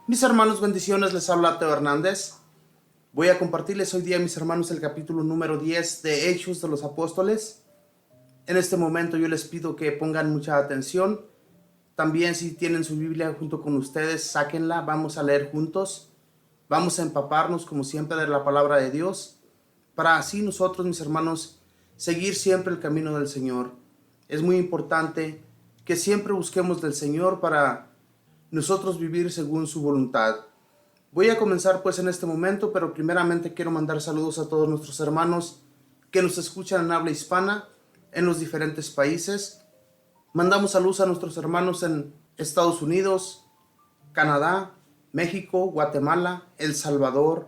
Mis hermanos, bendiciones, les habla Teo Hernández. Voy a compartirles hoy día, mis hermanos, el capítulo número 10 de Hechos de los Apóstoles. En este momento yo les pido que pongan mucha atención. También si tienen su Biblia junto con ustedes, sáquenla, vamos a leer juntos. Vamos a empaparnos como siempre de la palabra de Dios, para así nosotros, mis hermanos, seguir siempre el camino del Señor. Es muy importante que siempre busquemos del Señor para nosotros vivir según su voluntad. Voy a comenzar pues en este momento, pero primeramente quiero mandar saludos a todos nuestros hermanos que nos escuchan en habla hispana en los diferentes países. Mandamos saludos a nuestros hermanos en Estados Unidos, Canadá, México, Guatemala, El Salvador,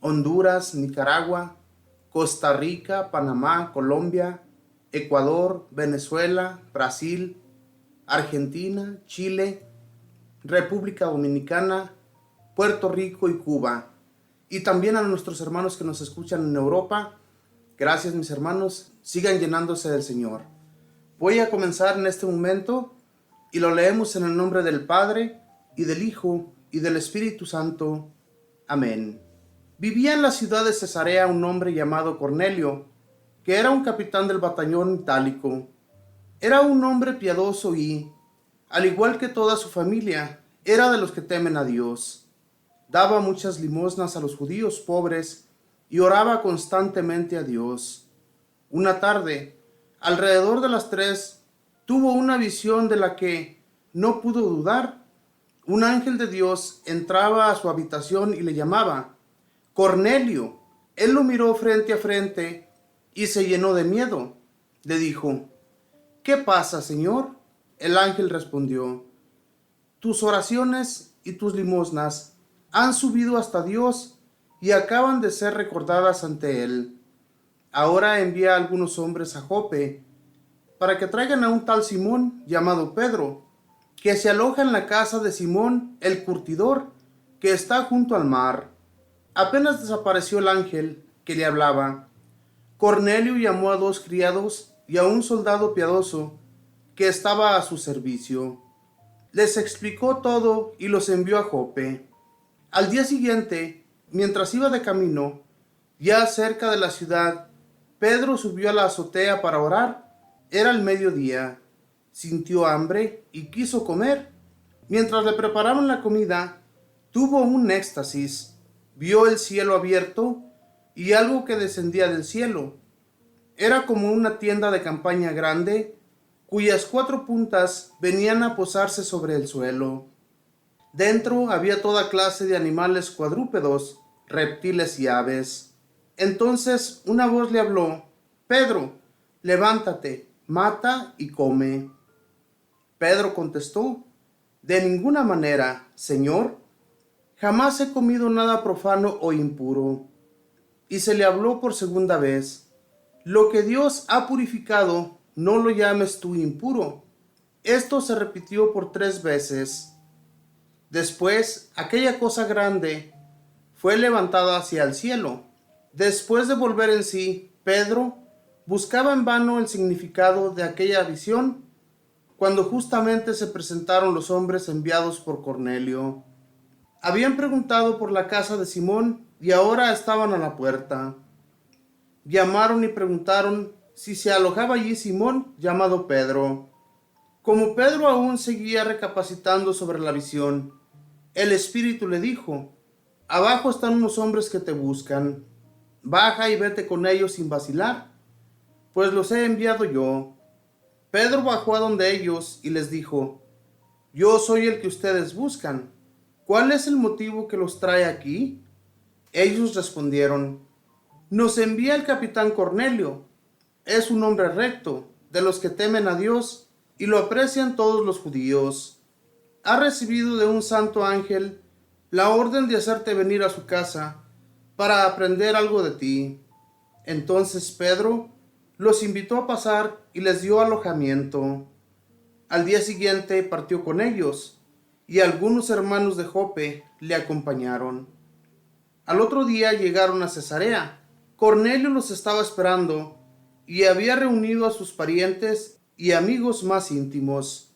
Honduras, Nicaragua, Costa Rica, Panamá, Colombia, Ecuador, Venezuela, Brasil, Argentina, Chile, República Dominicana, Puerto Rico y Cuba. Y también a nuestros hermanos que nos escuchan en Europa. Gracias, mis hermanos. Sigan llenándose del Señor. Voy a comenzar en este momento y lo leemos en el nombre del Padre, y del Hijo, y del Espíritu Santo. Amén. Vivía en la ciudad de Cesarea un hombre llamado Cornelio, que era un capitán del batallón itálico. Era un hombre piadoso y, al igual que toda su familia, era de los que temen a Dios. Daba muchas limosnas a los judíos pobres y oraba constantemente a Dios. Una tarde, alrededor de las 3, tuvo una visión de la que no pudo dudar. Un ángel de Dios entraba a su habitación y le llamaba: Cornelio. Él lo miró frente a frente y se llenó de miedo. Le dijo: ¿Qué pasa, Señor? El ángel respondió: tus oraciones y tus limosnas han subido hasta Dios y acaban de ser recordadas ante Él. Ahora envía a algunos hombres a Jope para que traigan a un tal Simón llamado Pedro, que se aloja en la casa de Simón el curtidor, que está junto al mar. Apenas desapareció el ángel que le hablaba, Cornelio llamó a 2 criados y a un soldado piadoso que estaba a su servicio. Les explicó todo y los envió a Jope. Al día siguiente, mientras iba de camino, ya cerca de la ciudad, Pedro subió a la azotea para orar. Era el mediodía. Sintió hambre y quiso comer. Mientras le preparaban la comida, tuvo un éxtasis. Vio el cielo abierto y algo que descendía del cielo. Era como una tienda de campaña grande, cuyas 4 puntas venían a posarse sobre el suelo. Dentro había toda clase de animales cuadrúpedos, reptiles y aves. Entonces una voz le habló: Pedro, levántate, mata y come. Pedro contestó: de ninguna manera, Señor. Jamás he comido nada profano o impuro. Y se le habló por segunda vez: lo que Dios ha purificado, no lo llames tú impuro. Esto se repitió por 3 veces. Después, aquella cosa grande fue levantada hacia el cielo. Después de volver en sí, Pedro buscaba en vano el significado de aquella visión, cuando justamente se presentaron los hombres enviados por Cornelio. Habían preguntado por la casa de Simón y ahora estaban a la puerta. Llamaron y preguntaron si se alojaba allí Simón, llamado Pedro. Como Pedro aún seguía recapacitando sobre la visión, el Espíritu le dijo: abajo están unos hombres que te buscan. Baja y vete con ellos sin vacilar, pues los he enviado yo. Pedro bajó a donde ellos y les dijo: yo soy el que ustedes buscan. ¿Cuál es el motivo que los trae aquí? Ellos respondieron: nos envía el capitán Cornelio. Es un hombre recto, de los que temen a Dios y lo aprecian todos los judíos. Ha recibido de un santo ángel la orden de hacerte venir a su casa para aprender algo de ti. Entonces Pedro los invitó a pasar y les dio alojamiento. Al día siguiente partió con ellos, y algunos hermanos de Jope le acompañaron. Al otro día llegaron a Cesarea. Cornelio los estaba esperando y había reunido a sus parientes y amigos más íntimos.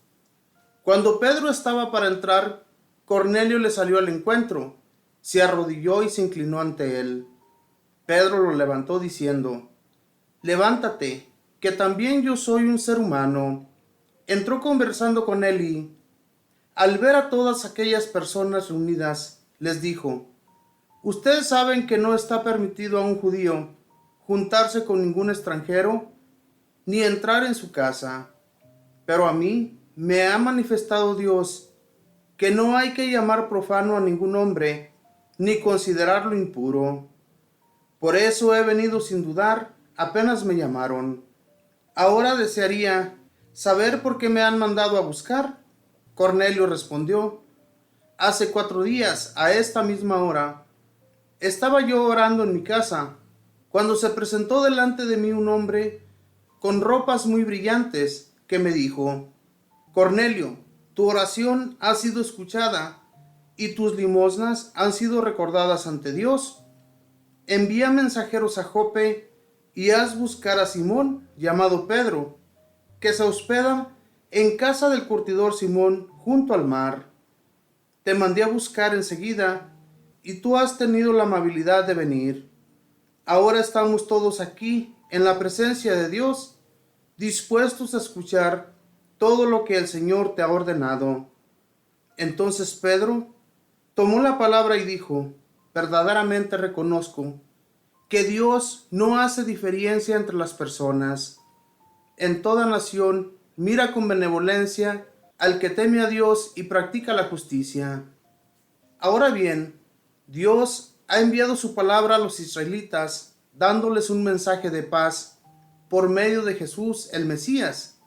Cuando Pedro estaba para entrar, Cornelio le salió al encuentro, se arrodilló y se inclinó ante él. Pedro lo levantó diciendo: Levántate, que también yo soy un ser humano. Entró conversando con él y, al ver a todas aquellas personas reunidas, les dijo: Ustedes saben que no está permitido a un judío juntarse con ningún extranjero, ni entrar en su casa. Pero a mí me ha manifestado Dios que no hay que llamar profano a ningún hombre, ni considerarlo impuro. Por eso he venido sin dudar, apenas me llamaron. Ahora desearía saber por qué me han mandado a buscar. Cornelio respondió: Hace 4 días, a esta misma hora, estaba yo orando en mi casa, cuando se presentó delante de mí un hombre con ropas muy brillantes, que me dijo: Cornelio, tu oración ha sido escuchada y tus limosnas han sido recordadas ante Dios. Envía mensajeros a Jope y haz buscar a Simón, llamado Pedro, que se hospeda en casa del curtidor Simón junto al mar. Te mandé a buscar enseguida y tú has tenido la amabilidad de venir. Ahora estamos todos aquí en la presencia de Dios, dispuestos a escuchar todo lo que el Señor te ha ordenado. Entonces Pedro tomó la palabra y dijo: Verdaderamente reconozco que Dios no hace diferencia entre las personas. En toda nación mira con benevolencia al que teme a Dios y practica la justicia. Ahora bien, Dios ha enviado su palabra a los israelitas, dándoles un mensaje de paz por medio de Jesús el Mesías,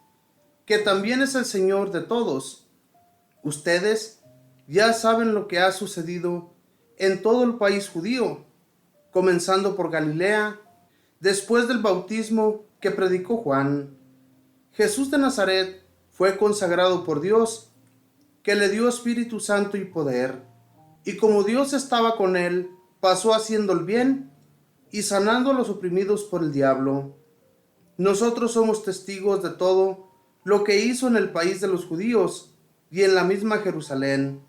que también es el Señor de todos. Ustedes ya saben lo que ha sucedido en todo el país judío, comenzando por Galilea, después del bautismo que predicó Juan. Jesús de Nazaret fue consagrado por Dios, que le dio Espíritu Santo y poder, y como Dios estaba con él, pasó haciendo el bien y sanando a los oprimidos por el diablo. Nosotros somos testigos de todo lo que hizo en el país de los judíos y en la misma Jerusalén.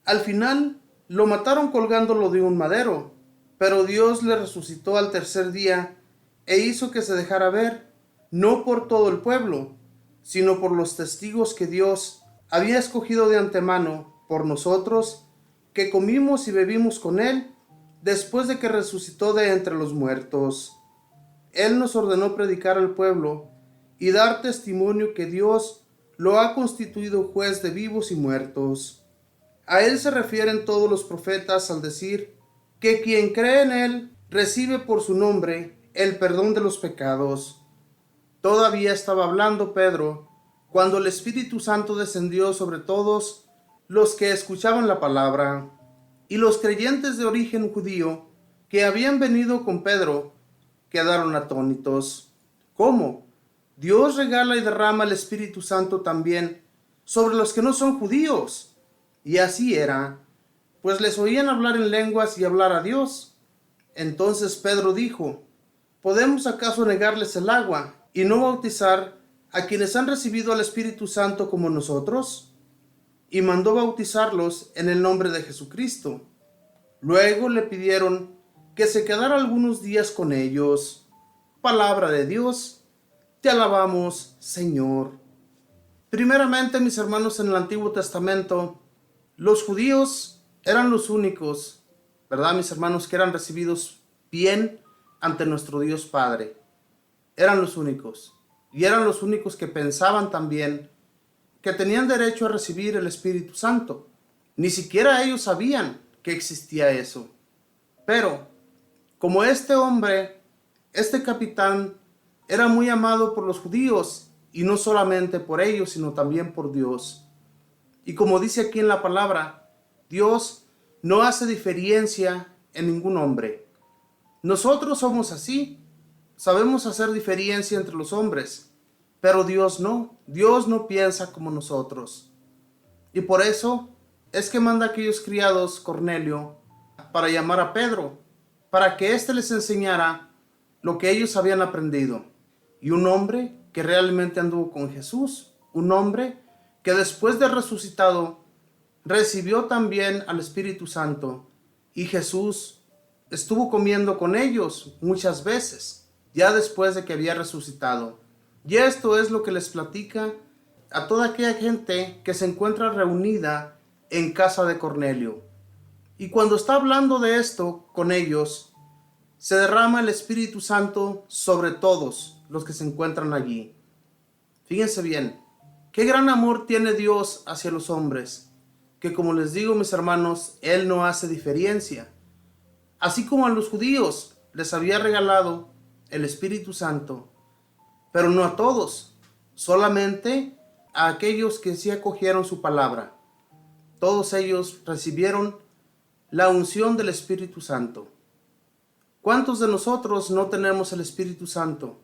Al final lo mataron colgándolo de un madero, pero Dios le resucitó al tercer día e hizo que se dejara ver, no por todo el pueblo, sino por los testigos que Dios había escogido de antemano por nosotros, que comimos y bebimos con él después de que resucitó de entre los muertos. Él nos ordenó predicar al pueblo y dar testimonio que Dios lo ha constituido juez de vivos y muertos. A él se refieren todos los profetas al decir que quien cree en él recibe por su nombre el perdón de los pecados. Todavía estaba hablando Pedro cuando el Espíritu Santo descendió sobre todos los que escuchaban la palabra, y los creyentes de origen judío que habían venido con Pedro quedaron atónitos. ¿Cómo? Dios regala y derrama el Espíritu Santo también sobre los que no son judíos. Y así era, pues les oían hablar en lenguas y hablar a Dios. Entonces Pedro dijo: ¿Podemos acaso negarles el agua y no bautizar a quienes han recibido al Espíritu Santo como nosotros? Y mandó bautizarlos en el nombre de Jesucristo. Luego le pidieron que se quedara algunos días con ellos. Palabra de Dios, te alabamos, Señor. Primeramente, mis hermanos, en el Antiguo Testamento, los judíos eran los únicos, ¿verdad, mis hermanos?, que eran recibidos bien ante nuestro Dios Padre. Eran los únicos. Y eran los únicos que pensaban también que tenían derecho a recibir el Espíritu Santo. Ni siquiera ellos sabían que existía eso. Pero, como este hombre, este capitán, era muy amado por los judíos, y no solamente por ellos, sino también por Dios. Y como dice aquí en la palabra, Dios no hace diferencia en ningún hombre. Nosotros somos así, sabemos hacer diferencia entre los hombres, pero Dios no piensa como nosotros. Y por eso es que manda a aquellos criados, Cornelio, para llamar a Pedro, para que éste les enseñara lo que ellos habían aprendido. Y un hombre que realmente anduvo con Jesús, un hombre que después de resucitado recibió también al Espíritu Santo y Jesús estuvo comiendo con ellos muchas veces, ya después de que había resucitado. Y esto es lo que les platica a toda aquella gente que se encuentra reunida en casa de Cornelio. Y cuando está hablando de esto con ellos, se derrama el Espíritu Santo sobre todos los que se encuentran allí. Fíjense bien, qué gran amor tiene Dios hacia los hombres, que como les digo, mis hermanos, Él no hace diferencia. Así como a los judíos les había regalado el Espíritu Santo, pero no a todos, solamente a aquellos que sí acogieron su palabra. Todos ellos recibieron la unción del Espíritu Santo. ¿Cuántos de nosotros no tenemos el Espíritu Santo?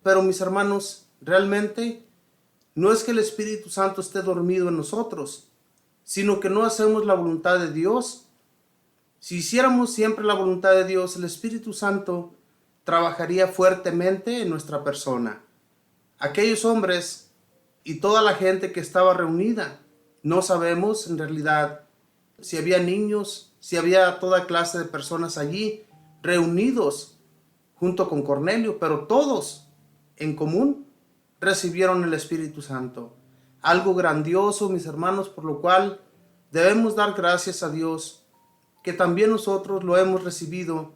Pero mis hermanos, realmente no es que el Espíritu Santo esté dormido en nosotros, sino que no hacemos la voluntad de Dios. Si hiciéramos siempre la voluntad de Dios, el Espíritu Santo trabajaría fuertemente en nuestra persona. Aquellos hombres y toda la gente que estaba reunida, no sabemos en realidad si había niños, si había toda clase de personas allí reunidos junto con Cornelio, pero todos en común recibieron el Espíritu Santo. Algo grandioso, mis hermanos, por lo cual debemos dar gracias a Dios que también nosotros lo hemos recibido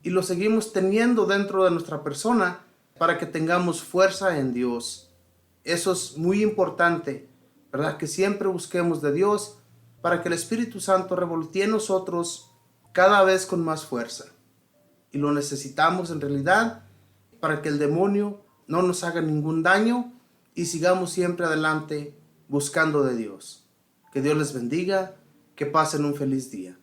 y lo seguimos teniendo dentro de nuestra persona para que tengamos fuerza en Dios. Eso es muy importante, ¿verdad? Que siempre busquemos de Dios para que el Espíritu Santo revoltee en nosotros cada vez con más fuerza. Y lo necesitamos en realidad para que el demonio no nos haga ningún daño y sigamos siempre adelante buscando de Dios. Que Dios les bendiga, que pasen un feliz día.